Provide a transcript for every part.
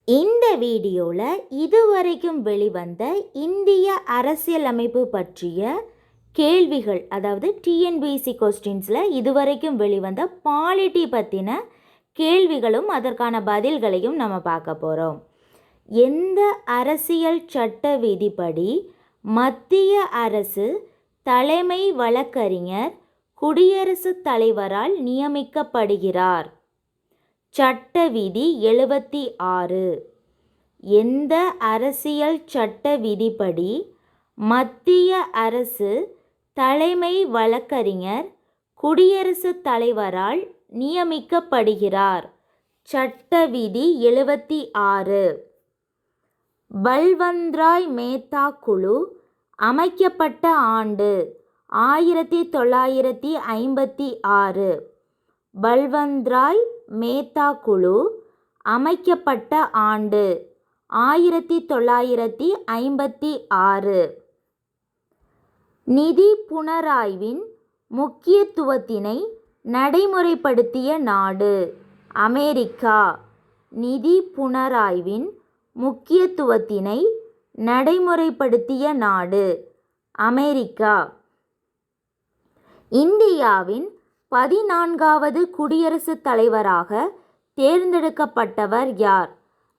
இந்த வீடியோவில் இதுவரைக்கும் வெளிவந்த இந்திய அரசியலமைப்பு பற்றிய கேள்விகள், அதாவது டிஎன்பிஎஸ்சி கொஸ்டின்ஸில் இதுவரைக்கும் வெளிவந்த பாலிட்டி பற்றின கேள்விகளும் அதற்கான பதில்களையும் நம்ம பார்க்க போகிறோம். எந்த அரசியல் சட்ட விதிப்படி மத்திய அரசு தலைமை வழக்கறிஞர் குடியரசுத் தலைவரால் நியமிக்கப்படுகிறார்? சட்ட விதி 76. எந்த அரசியல் சட்ட விதிப்படி மத்திய அரசு தலைமை வழக்கறிஞர் குடியரசுத் தலைவரால் நியமிக்கப்படுகிறார்? சட்ட விதி 76. பல்வந்த்ராய் மேத்தா குழு அமைக்கப்பட்ட ஆண்டு 1956. பல்வந்த்ராய் மேத்தா குழு அமைக்கப்பட்ட ஆண்டு 1956. நிதி புனராய்வின் முக்கியத்துவத்தினை நடைமுறைப்படுத்திய நாடு? அமெரிக்கா. நிதி புனராய்வின் முக்கியத்துவத்தினை நடைமுறைப்படுத்திய நாடு அமெரிக்கா. இந்தியாவின் 14வது குடியரசுத் தலைவராக தேர்ந்தெடுக்கப்பட்டவர் யார்?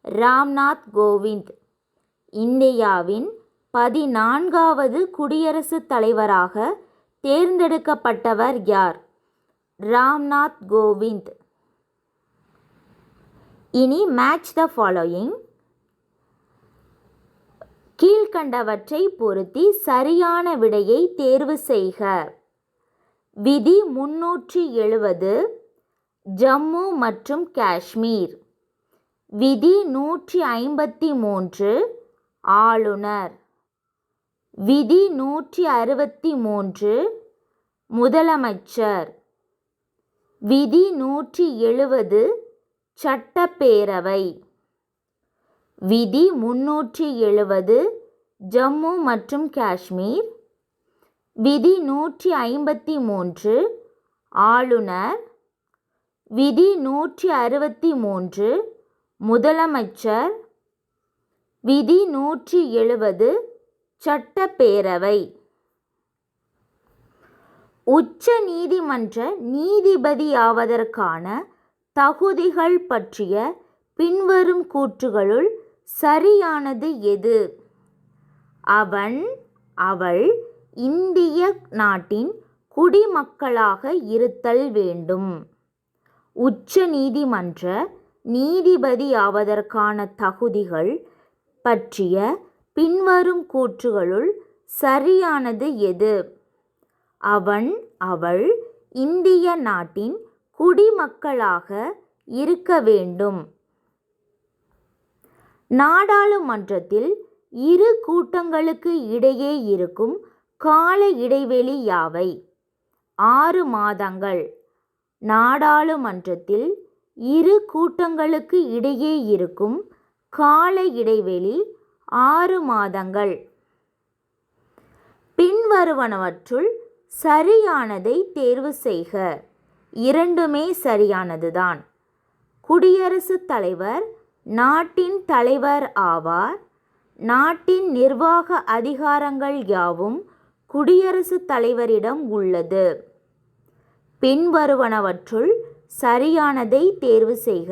ராம்நாத் கோவிந்த். இந்தியாவின் 14வது குடியரசுத் தலைவராக தேர்ந்தெடுக்கப்பட்டவர் யார்? ராம்நாத் கோவிந்த். இனி மேட்ச் த ஃபாலோயிங். கீழ்கண்டவற்றை பொருத்தி சரியான விடையை தேர்வு செய்க. விதி 370 ஜம்மு மற்றும் காஷ்மீர். விதி 153 ஆளுநர். விதி 163 முதலமைச்சர். விதி 170 சட்டப்பேரவை. விதி 370 ஜம்மு மற்றும் காஷ்மீர். விதி 153 ஆளுநர். விதி 163 முதலமைச்சர். விதி 170 சட்டப்பேரவை. உச்ச நீதிமன்ற நீதிபதியாவதற்கான தகுதிகள் பற்றிய பின்வரும் கூற்றுகளுள் சரியானது எது? அவன் அவள் இந்திய நாட்டின் குடிமக்களாக இருத்தல் வேண்டும். உச்ச நீதிமன்ற நீதிபதியாவதற்கான தகுதிகள் பற்றிய பின்வரும் கூற்றுகளுள் சரியானது எது? அவன் அவள் இந்திய நாட்டின் குடிமக்களாக இருக்க வேண்டும். நாடாளுமன்றத்தில் இரு கூட்டங்களுக்கு இடையே இருக்கும் கால இடைவெளி யாவை? 6 மாதங்கள். நாடாளுமன்றத்தில் இரு கூட்டங்களுக்கு இடையே இருக்கும் கால இடைவெளி 6 மாதங்கள். பின்வருவனவற்றுள் சரியானதை தேர்வு செய்க. இரண்டுமே சரியானதுதான். குடியரசுத் தலைவர் நாட்டின் தலைவர் ஆவார். நாட்டின் நிர்வாக அதிகாரங்கள் யாவும் குடியரசுத் தலைவரிடம் உள்ளது. பின்வருவனவற்றுள் சரியானதை தேர்வு செய்க.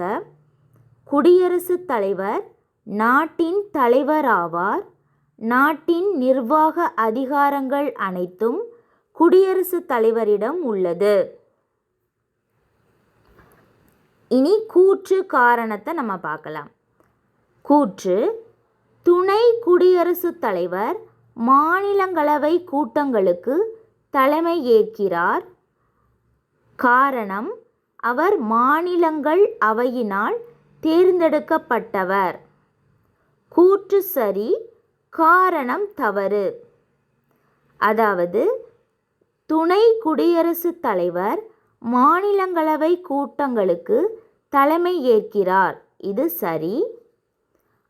குடியரசுத் தலைவர் நாட்டின் தலைவர் ஆவார். நாட்டின் நிர்வாக அதிகாரங்கள் அனைத்தும் குடியரசுத் தலைவரிடம் உள்ளது. இனி கூற்று காரணத்தை நம்ம பார்க்கலாம். கூற்று: துணை குடியரசுத் தலைவர் மாநிலங்களவை கூட்டங்களுக்கு தலைமை ஏற்கிறார். காரணம்: அவர் மாநிலங்கள் அவையினால் தேர்ந்தெடுக்கப்பட்டவர். கூற்று சரி, காரணம் தவறு. அதாவது துணை குடியரசுத் தலைவர் மாநிலங்களவை கூட்டங்களுக்கு தலைமை ஏற்கிறார், இது சரி.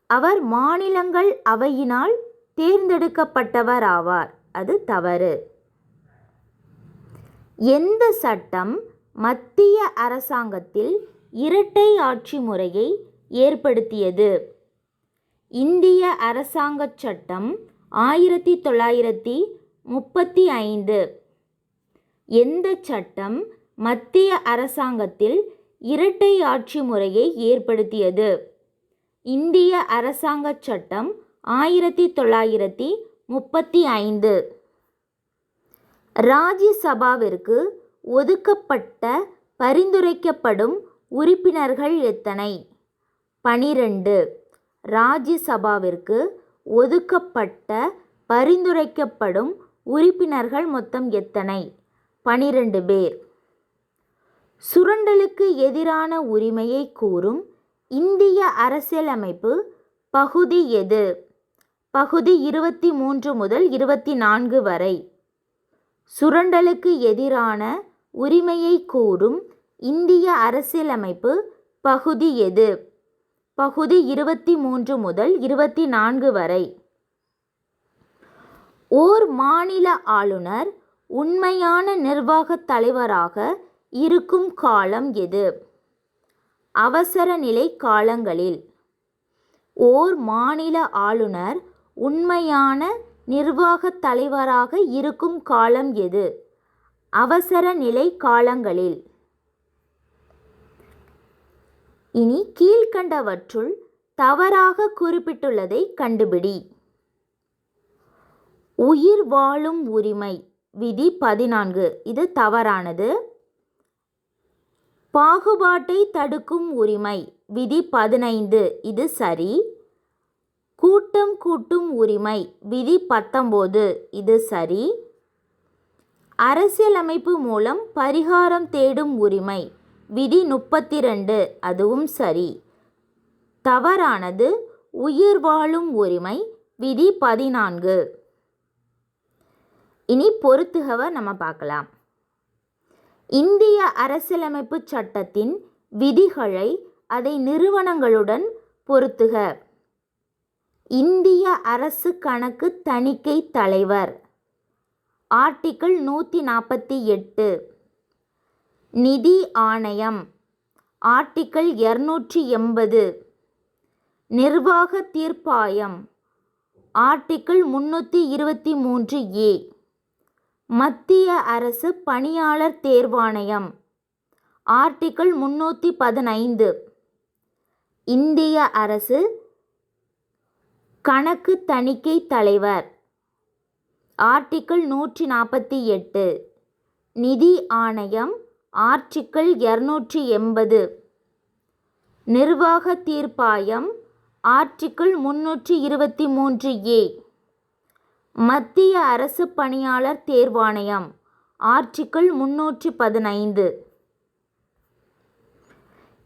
அவர் மாநிலங்கள் அவையினால் தேர்ந்தெடுக்கப்பட்டவர் ஆவார், அது தவறு. எந்த சட்டம் மத்திய அரசாங்கத்தில் இரட்டை ஆட்சி முறையை ஏற்படுத்தியது? இந்திய அரசாங்கச் சட்டம் 1935. எந்த சட்டம் மத்திய அரசாங்கத்தில் இரட்டை ஆட்சி முறையை ஏற்படுத்தியது? இந்திய அரசாங்கச் சட்டம் 1935. ராஜ்யசபாவிற்கு ஒதுக்கப்பட்ட பரிந்துரைக்கப்படும் உறுப்பினர்கள் எத்தனை? 12. ராஜ்யசபாவிற்கு ஒதுக்கப்பட்ட பரிந்துரைக்கப்படும் உறுப்பினர்கள் மொத்தம் எத்தனை? 12 பேர். சுரண்டலுக்கு எதிரான உரிமையை கூறும் இந்திய அரசியலமைப்பு பகுதி எது? பகுதி 23 முதல் 24 வரை. சுரண்டலுக்கு எதிரான உரிமையை கூறும் இந்திய அரசியலமைப்பு பகுதி எது? பகுதி 23 முதல் 24 வரை. ஓர் மாநில ஆளுநர் உண்மையான நிர்வாகத் தலைவராக இருக்கும் காலம் எது? அவசர நிலை காலங்களில். ஓர் மாநில ஆளுநர் உண்மையான நிர்வாகத் தலைவராக இருக்கும் காலம் எது? அவசர நிலை காலங்களில். இனி கீழ்க்கண்டவற்றுள் தவறாக குறிப்பிட்டுள்ளதை கண்டுபிடி. உயிர் வாழும் உரிமை விதி 14. இது தவறானது. பாகுபாட்டை தடுக்கும் உரிமை விதி 15. இது சரி. கூட்டம் கூட்டும் உரிமை விதி 19. இது சரி. அரசியலமைப்பு மூலம் பரிகாரம் தேடும் உரிமை விதி 32. அதுவும் சரி. தவறானது உயிர் வாழும் உரிமை விதி 14. இனி பொறுத்துகவை நம்ம பார்க்கலாம். இந்திய அரசியலமைப்பு சட்டத்தின் விதிகளை அதை நிறுவனங்களுடன் பொருத்துக. இந்திய அரசு கணக்கு தணிக்கை தலைவர் ஆர்டிக்கிள் 148. நிதி ஆணையம் ஆர்டிக்கிள் 280. நிர்வாக தீர்ப்பாயம் ஆர்டிக்கிள் 323A. மத்திய அரசு பணியாளர் தேர்வாணையம் ஆர்டிக்கிள் 315. இந்திய அரசு கணக்கு தணிக்கை தலைவர் ஆர்டிக்கிள் 148. நிதி ஆணையம் ஆர்டிக்கிள் 280. நிர்வாக தீர்ப்பாயம் ஆர்டிக்கிள் 323A. மத்திய அரசு பணியாளர் தேர்வாணையம் ஆர்டிக்கிள் 315.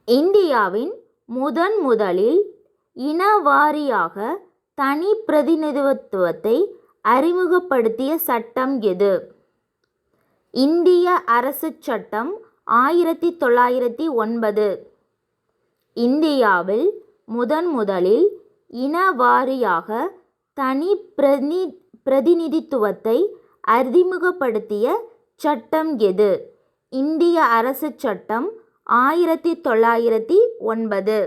இந்தியாவின் முதலில் இனவாரியாக தனி பிரதிநிதித்துவத்தை அறிமுகப்படுத்திய சட்டம் எது? இந்திய அரசுச் சட்டம் 1909. இந்தியாவில் முதலில் இனவாரியாக தனி பிரதிநிதித்துவத்தை அறிமுகப்படுத்திய சட்டம் எது? இந்திய அரசுச் சட்டம் 1909.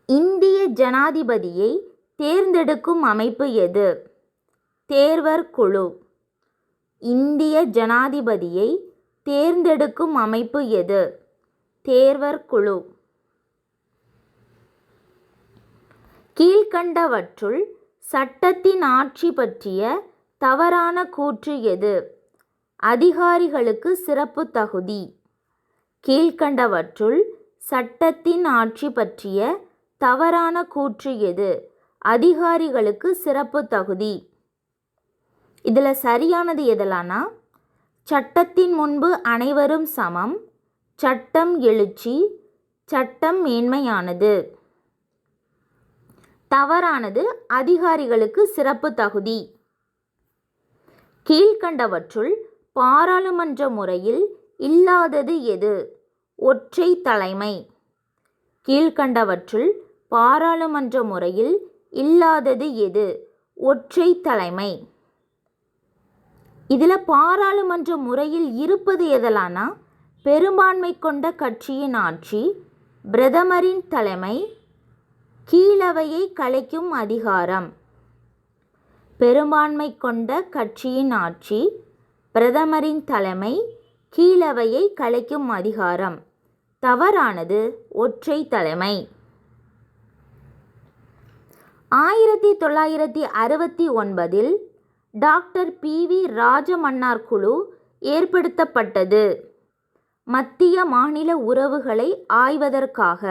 இந்திய ஜனாதிபதியை தேர்ந்தெடுக்கும் அமைப்பு எது? தேர்வர் குழு. இந்திய ஜனாதிபதியை தேர்ந்தெடுக்கும் அமைப்பு எது? தேர்வர் குழு. கீழ்க்கண்டவற்றுள் சட்டத்தின் ஆட்சி பற்றிய தவறான கூற்று எது? அதிகாரிகளுக்கு சிறப்பு தகுதி. கீழ்க்கண்டவற்றுள் சட்டத்தின் ஆட்சி பற்றிய தவறான கூற்று எது? அதிகாரிகளுக்கு சிறப்பு தகுதி. இதில் சரியானது எதெல்லாம்னா, சட்டத்தின் முன்பு அனைவரும் சமம், சட்டம் எழுச்சி, சட்டம் மேன்மையானது. தவறானது அதிகாரிகளுக்கு சிறப்பு தகுதி. கீழ்க்கண்டவற்றுள் பாராளுமன்ற முறையில் இல்லாதது எது? ஒற்றை தலைமை. கீழ்க்கண்டவற்றுள் பாராளுமன்ற முறையில் இல்லாதது எது? ஒற்றை தலைமை. இதில் பாராளுமன்ற முறையில் இருப்பது எதெல்லாம்னா, பெரும்பான்மை கொண்ட கட்சியின் ஆட்சி, பிரதமரின் தலைமை, கீழவையை கலைக்கும் அதிகாரம். பெரும்பான்மை கொண்ட கட்சியின் ஆட்சி, பிரதமரின் தலைமை, கீழவையை கலைக்கும் அதிகாரம். தவறானது. ஒற்றை தலைமை. 1969 டாக்டர் பி.வி. ராஜமன்னார் குழு ஏற்படுத்தப்பட்டது. மத்திய மாநில உறவுகளை ஆய்வதற்காக.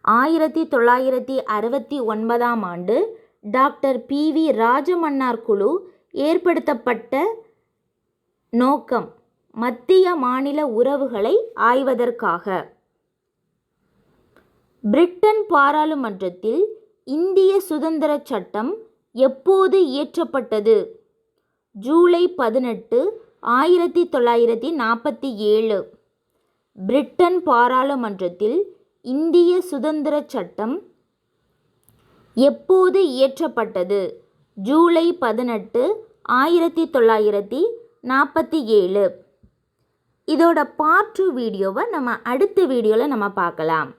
1969 ஆண்டு டாக்டர் பி.வி. ராஜமன்னார் குழு ஏற்படுத்தப்பட்ட நோக்கம் மத்திய மாநில உறவுகளை ஆய்வதற்காக. பிரிட்டன் பாராளுமன்றத்தில் இந்திய சுதந்திர சட்டம் எப்போது இயற்றப்பட்டது? ஜூலை 18, 1947. பிரிட்டன் பாராளுமன்றத்தில் இந்திய சுதந்திர சட்டம் எப்போது இயற்றப்பட்டது? ஜூலை 18, 1947. இதோட பார்ட் 2 வீடியோவை நம்ம அடுத்த வீடியோவில் பார்க்கலாம்.